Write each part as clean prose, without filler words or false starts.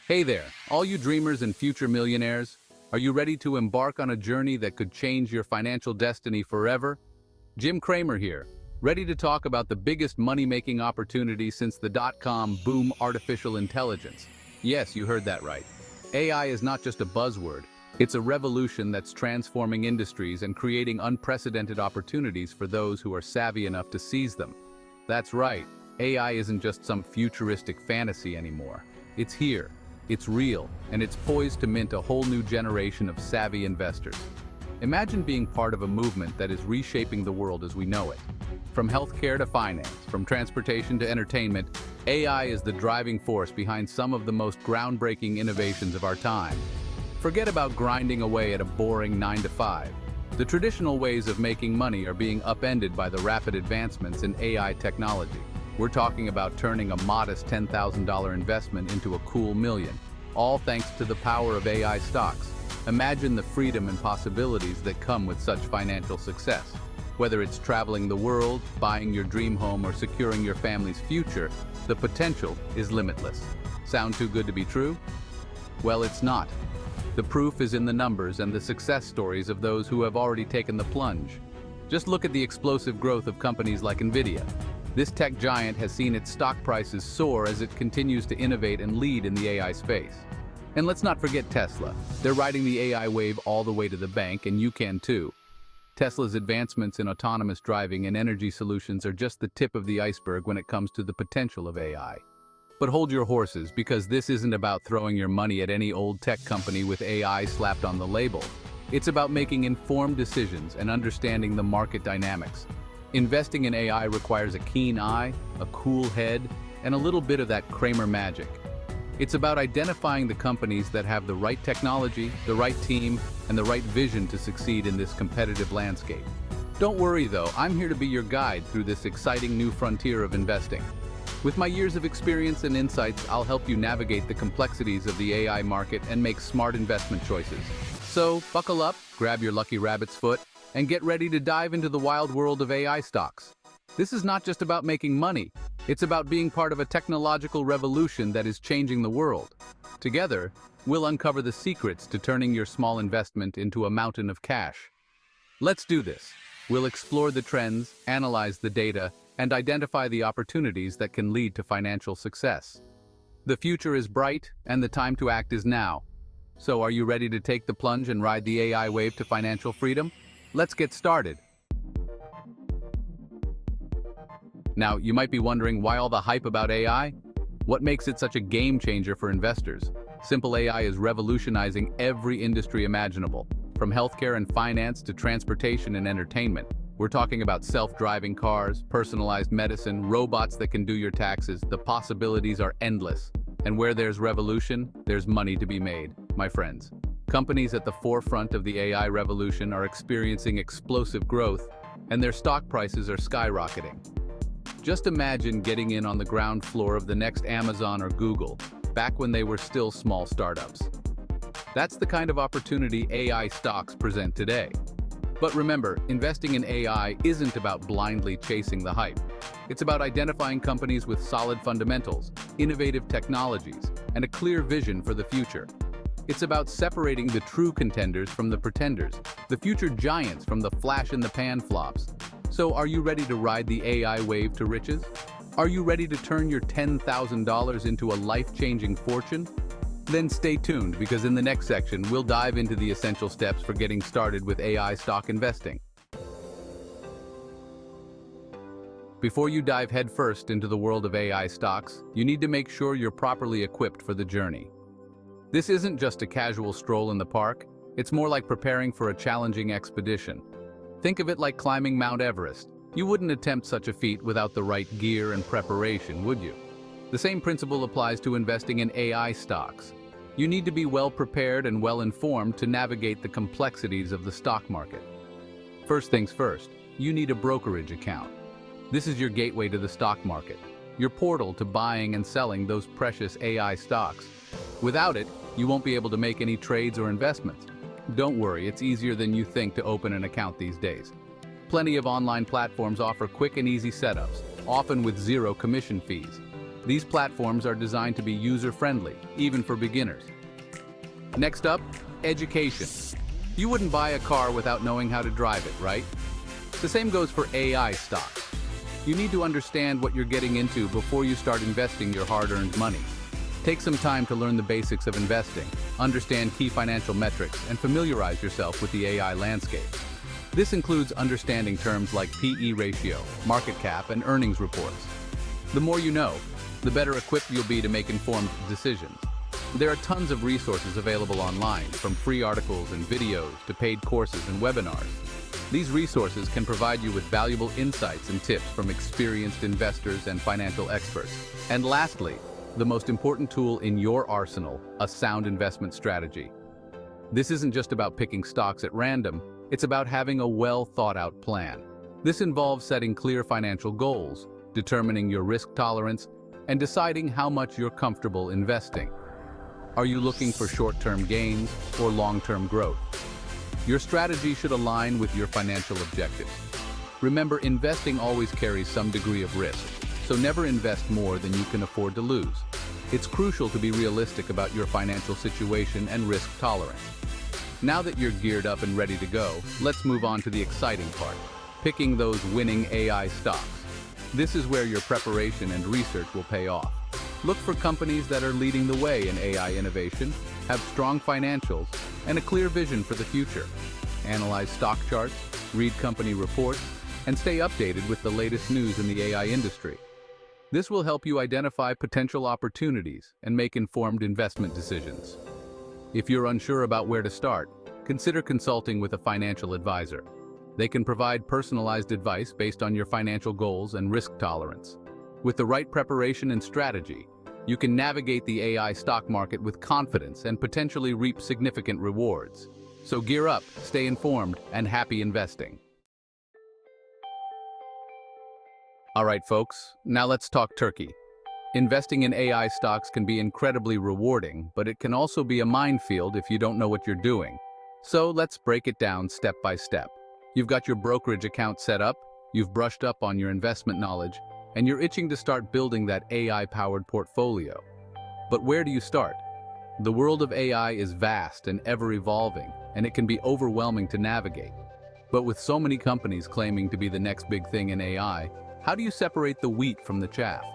Hey there, all you dreamers and future millionaires. Are you ready to embark on a journey that could change your financial destiny forever? Jim Cramer here, ready to talk about the biggest money-making opportunity since the dot-com boom: artificial intelligence. Yes, you heard that right. AI is not just a buzzword, it's a revolution that's transforming industries and creating unprecedented opportunities for those who are savvy enough to seize them. That's right, AI isn't just some futuristic fantasy anymore. It's here. It's real, and it's poised to mint a whole new generation of savvy investors. Imagine being part of a movement that is reshaping the world as we know it. From healthcare to finance, from transportation to entertainment, AI is the driving force behind some of the most groundbreaking innovations of our time. Forget about grinding away at a boring 9 to 5. The traditional ways of making money are being upended by the rapid advancements in AI technology. We're talking about turning a modest $10,000 investment into a cool million, all thanks to the power of AI stocks. Imagine the freedom and possibilities that come with such financial success. Whether it's traveling the world, buying your dream home, or securing your family's future, the potential is limitless. Sound too good to be true? Well, it's not. The proof is in the numbers and the success stories of those who have already taken the plunge. Just look at the explosive growth of companies like Nvidia. This tech giant has seen its stock prices soar as it continues to innovate and lead in the AI space. And let's not forget Tesla. They're riding the AI wave all the way to the bank, and you can too. Tesla's advancements in autonomous driving and energy solutions are just the tip of the iceberg when it comes to the potential of AI. But hold your horses, because this isn't about throwing your money at any old tech company with AI slapped on the label. It's about making informed decisions and understanding the market dynamics. Investing in AI requires a keen eye, a cool head, and a little bit of that Cramer magic. It's about identifying the companies that have the right technology, the right team, and the right vision to succeed in this competitive landscape. Don't worry though, I'm here to be your guide through this exciting new frontier of investing. With my years of experience and insights, I'll help you navigate the complexities of the AI market and make smart investment choices. So, buckle up, grab your lucky rabbit's foot, and get ready to dive into the wild world of AI stocks. This is not just about making money, it's about being part of a technological revolution that is changing the world. Together, we'll uncover the secrets to turning your small investment into a mountain of cash. Let's do this. We'll explore the trends, analyze the data, and identify the opportunities that can lead to financial success. The future is bright, and the time to act is now. So are you ready to take the plunge and ride the AI wave to financial freedom? Let's get started. Now, you might be wondering why all the hype about AI? What makes it such a game changer for investors? Simple AI is revolutionizing every industry imaginable, from healthcare and finance to transportation and entertainment. We're talking about self-driving cars, personalized medicine, robots that can do your taxes. The possibilities are endless. And where there's revolution, there's money to be made, my friends. Companies at the forefront of the AI revolution are experiencing explosive growth, and their stock prices are skyrocketing. Just imagine getting in on the ground floor of the next Amazon or Google, back when they were still small startups. That's the kind of opportunity AI stocks present today. But remember, investing in AI isn't about blindly chasing the hype. It's about identifying companies with solid fundamentals, innovative technologies, and a clear vision for the future. It's about separating the true contenders from the pretenders, the future giants from the flash-in-the-pan flops. So are you ready to ride the AI wave to riches? Are you ready to turn your $10,000 into a life-changing fortune? Then stay tuned, because in the next section, we'll dive into the essential steps for getting started with AI stock investing. Before you dive headfirst into the world of AI stocks, you need to make sure you're properly equipped for the journey. This isn't just a casual stroll in the park, it's more like preparing for a challenging expedition. Think of it like climbing Mount Everest. You wouldn't attempt such a feat without the right gear and preparation, would you? The same principle applies to investing in AI stocks. You need to be well prepared and well informed to navigate the complexities of the stock market. First things first, you need a brokerage account. This is your gateway to the stock market, your portal to buying and selling those precious AI stocks. Without it, you won't be able to make any trades or investments. Don't worry, it's easier than you think to open an account these days. Plenty of online platforms offer quick and easy setups, often with zero commission fees. These platforms are designed to be user-friendly, even for beginners. Next up, education. You wouldn't buy a car without knowing how to drive it, right? The same goes for AI stocks. You need to understand what you're getting into before you start investing your hard-earned money. Take some time to learn the basics of investing, understand key financial metrics, and familiarize yourself with the AI landscape. This includes understanding terms like PE ratio, market cap, and earnings reports. The more you know, the better equipped you'll be to make informed decisions. There are tons of resources available online, from free articles and videos to paid courses and webinars. These resources can provide you with valuable insights and tips from experienced investors and financial experts. And lastly, the most important tool in your arsenal, a sound investment strategy. This isn't just about picking stocks at random, it's about having a well-thought-out plan. This involves setting clear financial goals, determining your risk tolerance, and deciding how much you're comfortable investing. Are you looking for short-term gains or long-term growth? Your strategy should align with your financial objectives. Remember, investing always carries some degree of risk, so never invest more than you can afford to lose. It's crucial to be realistic about your financial situation and risk tolerance. Now that you're geared up and ready to go, let's move on to the exciting part, picking those winning AI stocks. This is where your preparation and research will pay off. Look for companies that are leading the way in AI innovation, have strong financials, and a clear vision for the future. Analyze stock charts, read company reports, and stay updated with the latest news in the AI industry. This will help you identify potential opportunities and make informed investment decisions. If you're unsure about where to start, consider consulting with a financial advisor. They can provide personalized advice based on your financial goals and risk tolerance. With the right preparation and strategy, you can navigate the AI stock market with confidence and potentially reap significant rewards. So gear up, stay informed, and happy investing. All right, folks, now let's talk turkey. Investing in AI stocks can be incredibly rewarding, but it can also be a minefield if you don't know what you're doing. So let's break it down step by step. You've got your brokerage account set up, you've brushed up on your investment knowledge, and you're itching to start building that AI-powered portfolio. But where do you start? The world of AI is vast and ever-evolving, and it can be overwhelming to navigate. But with so many companies claiming to be the next big thing in AI, how do you separate the wheat from the chaff?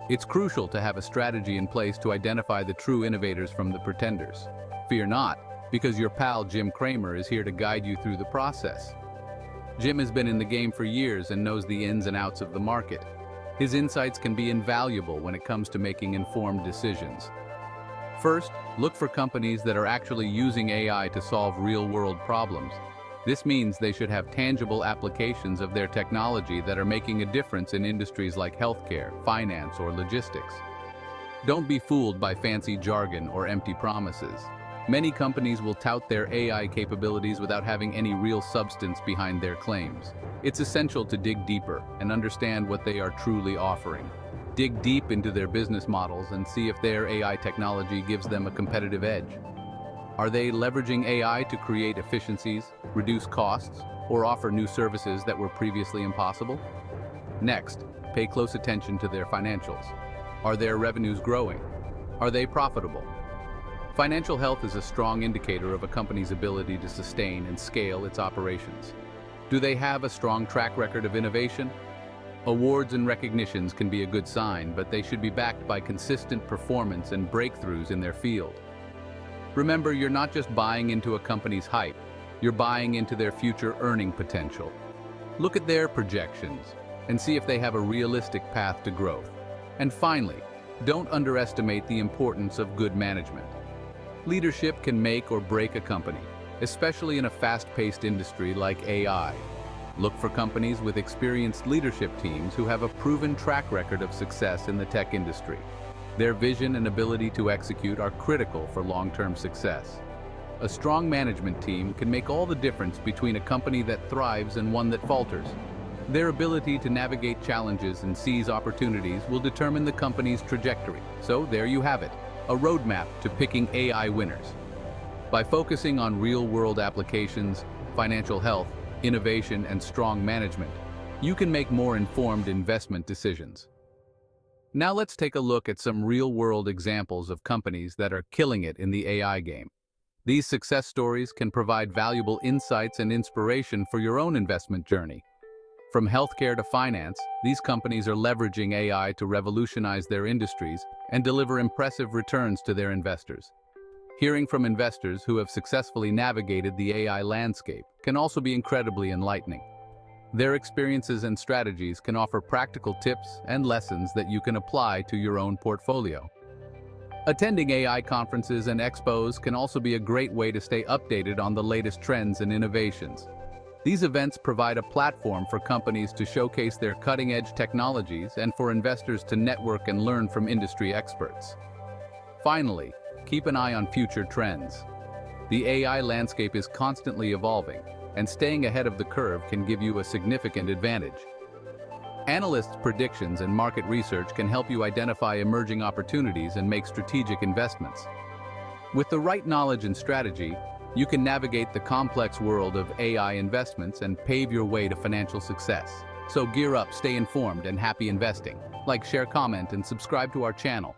It's crucial to have a strategy in place to identify the true innovators from the pretenders. Fear not, because your pal Jim Cramer is here to guide you through the process. Jim has been in the game for years and knows the ins and outs of the market. His insights can be invaluable when it comes to making informed decisions. First, look for companies that are actually using AI to solve real-world problems. This means they should have tangible applications of their technology that are making a difference in industries like healthcare, finance, or logistics. Don't be fooled by fancy jargon or empty promises. Many companies will tout their AI capabilities without having any real substance behind their claims. It's essential to dig deeper and understand what they are truly offering. Dig deep into their business models and see if their AI technology gives them a competitive edge. Are they leveraging AI to create efficiencies, reduce costs, or offer new services that were previously impossible? Next, pay close attention to their financials. Are their revenues growing? Are they profitable? Financial health is a strong indicator of a company's ability to sustain and scale its operations. Do they have a strong track record of innovation? Awards and recognitions can be a good sign, but they should be backed by consistent performance and breakthroughs in their field. Remember, you're not just buying into a company's hype, you're buying into their future earning potential. Look at their projections and see if they have a realistic path to growth. And finally, don't underestimate the importance of good management. Leadership can make or break a company, especially in a fast-paced industry like AI. Look for companies with experienced leadership teams who have a proven track record of success in the tech industry. Their vision and ability to execute are critical for long-term success. A strong management team can make all the difference between a company that thrives and one that falters. Their ability to navigate challenges and seize opportunities will determine the company's trajectory. So there you have it, a roadmap to picking AI winners. By focusing on real-world applications, financial health, innovation, and strong management, you can make more informed investment decisions. Now let's take a look at some real-world examples of companies that are killing it in the AI game. These success stories can provide valuable insights and inspiration for your own investment journey. From healthcare to finance, these companies are leveraging AI to revolutionize their industries and deliver impressive returns to their investors. Hearing from investors who have successfully navigated the AI landscape can also be incredibly enlightening. Their experiences and strategies can offer practical tips and lessons that you can apply to your own portfolio. Attending AI conferences and expos can also be a great way to stay updated on the latest trends and innovations. These events provide a platform for companies to showcase their cutting-edge technologies and for investors to network and learn from industry experts. Finally, keep an eye on future trends. The AI landscape is constantly evolving, and staying ahead of the curve can give you a significant advantage. Analysts' predictions and market research can help you identify emerging opportunities and make strategic investments. With the right knowledge and strategy, you can navigate the complex world of AI investments and pave your way to financial success. So gear up, stay informed, and happy investing. Like, share, comment, and subscribe to our channel.